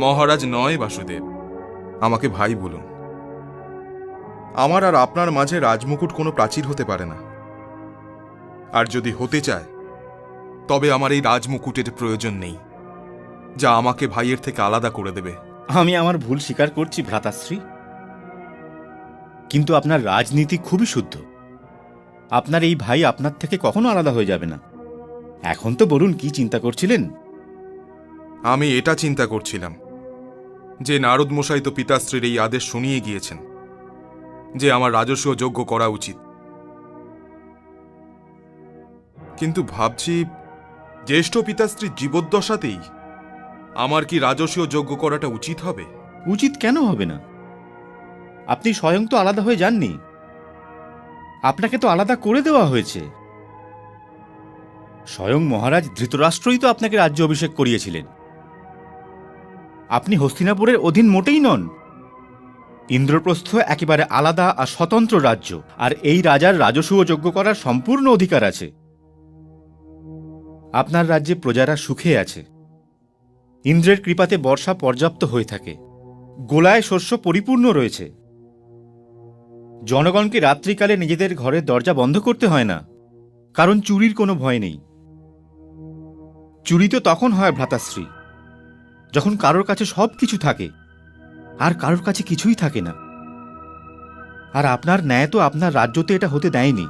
মহারাজ নয় বাসুদেব, আমাকে ভাই বলুন। আমার আর আপনার মাঝে রাজমুকুট কোনো প্রাচীর হতে পারে না, আর যদি হতে চায় তবে আমার এই রাজমুকুটের প্রয়োজন নেই, যা আমাকে ভাইয়ের থেকে আলাদা করে দেবে। আমি আমার ভুল স্বীকার করছি ভ্রাতাশ্রী, কিন্তু আপনার রাজনীতি খুবই শুদ্ধ। আপনার এই ভাই আপনার থেকে কখনো আলাদা হয়ে যাবে না। এখন তো বলুন, কি চিন্তা করছিলেন? আমি এটা চিন্তা করছিলাম যে নারদ মশাই তো পিতাশ্রীর এই আদেশ শুনিয়ে গিয়েছেন যে আমার রাজস্ব যজ্ঞ করা উচিত, কিন্তু ভাবছি জ্যেষ্ঠ পিতাশ্রীর জীবদ্দশাতেই আমার কি রাজস্বীয় যজ্ঞ করাটা উচিত হবে? উচিত কেন হবে না? আপনি স্বয়ং তো আলাদা হয়ে যাননি, আপনাকে তো আলাদা করে দেওয়া হয়েছে। স্বয়ং মহারাজ ধৃতরাষ্ট্রই তো আপনাকে রাজ্য অভিষেক করিয়েছিলেন। আপনি হস্তিনাপুরের অধীন মোটেই নন। ইন্দ্রপ্রস্থ একেবারে আলাদা আর স্বতন্ত্র রাজ্য, আর এই রাজার রাজসূয় যজ্ঞ করার সম্পূর্ণ অধিকার আছে। আপনার রাজ্যে প্রজারা সুখে আছে, ইন্দ্রের কৃপাতে বর্ষা পর্যাপ্ত হয়ে থাকে, গোলায় শস্য পরিপূর্ণ রয়েছে। জনগণকে রাত্রিকালে নিজেদের ঘরের দরজা বন্ধ করতে হয় না, কারণ চুরির কোনো ভয় নেই। চুরি তো তখন হয় ভ্রাতাশ্রী, যখন কারোর কাছে সব কিছু থাকে আর কারোর কাছে কিছুই থাকে না। আর আপনার ন্যায় তো আপনার রাজ্যতে এটা হতে দেয়নি।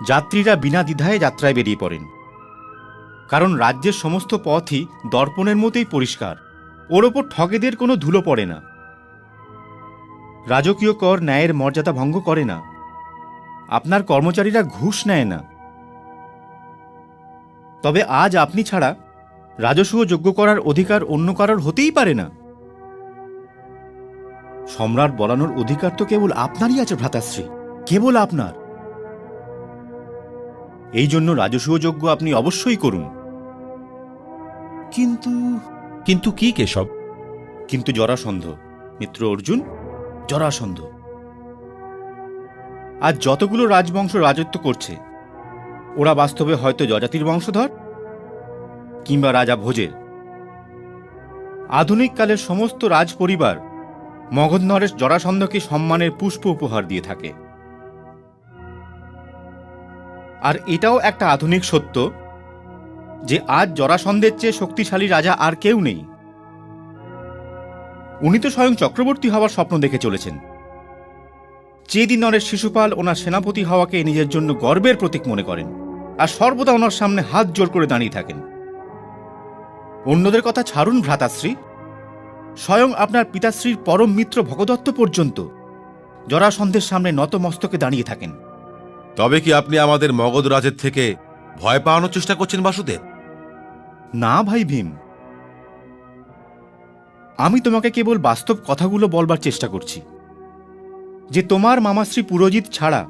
যাত্রীরা বিনা দ্বিধায় যাত্রায় বেরিয়ে পড়েন, কারণ রাজ্যের সমস্ত পথই দর্পণের মতোই পরিষ্কার, ওর ওপর ঠগেদের কোনো ধুলো পড়ে না। রাজকীয় কর ন্যায়ের মর্যাদা ভঙ্গ করে না, আপনার কর্মচারীরা ঘুষ নেয় না। তবে আজ আপনি ছাড়া রাজসূয় যজ্ঞ করার অধিকার অন্য কারোর হতেই পারে না। সম্রাট বলানোর অধিকার তো কেবল আপনারই আছে ভ্রাতাশ্রী, কেবল আপনার। এই জন্য রাজসূয় যজ্ঞ আপনি অবশ্যই করুন। কিন্তু কি কেশব? কিন্তু জরাসন্ধ, মিত্র অর্জুন, জরাসন্ধ আজ যতগুলো রাজবংশ রাজত্ব করছে, ওরা বাস্তবে হয়তো যজাতির বংশধর কিংবা রাজা ভোজের। আধুনিক কালের সমস্ত রাজ পরিবার মগধ নরেশ জরাসন্ধকে সম্মানের পুষ্প উপহার দিয়ে থাকে। আর এটাও একটা আধুনিক সত্য যে আজ জরাসন্ধের চেয়ে শক্তিশালী রাজা আর কেউ নেই। উনি তো স্বয়ং চক্রবর্তী হওয়ার স্বপ্ন দেখে চলেছেন। চেদি নরেশ শিশুপাল ওনার সেনাপতি হওয়াকে নিজের জন্য গর্বের প্রতীক মনে করেন, আর সর্বদা ওনার সামনে হাত জোর করে দাঁড়িয়ে থাকেন। অন্যদের কথা ছাড়ুন ভ্রাতাশ্রী, স্বয়ং আপনার পিতাশ্রীর পরম মিত্র ভগদত্ত পর্যন্ত জরাসন্ধের সামনে নত মস্তকে দাঁড়িয়ে থাকেন। তবে কি আপনি আমাদের মগধ রাজের থেকে ভয় পাওয়ানোর চেষ্টা করছেন বাসুদেব? না ভাই ভীম, আমি তোমাকে কেবল বাস্তব কথাগুলো বলবার চেষ্টা করছি যে তোমার মামাশ্রী পুরোজিত ছাড়া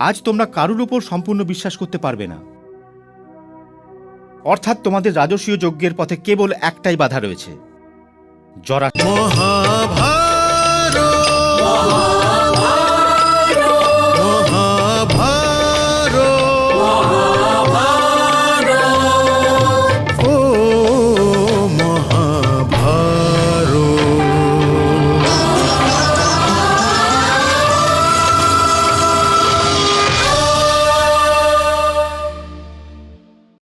আজ তোমরা কারুর উপর সম্পূর্ণ বিশ্বাস করতে পারবে না। অর্থাৎ তোমাদের রাজসীয় যজ্ঞের পথে কেবল একটাই বাধা রয়েছে, জরা।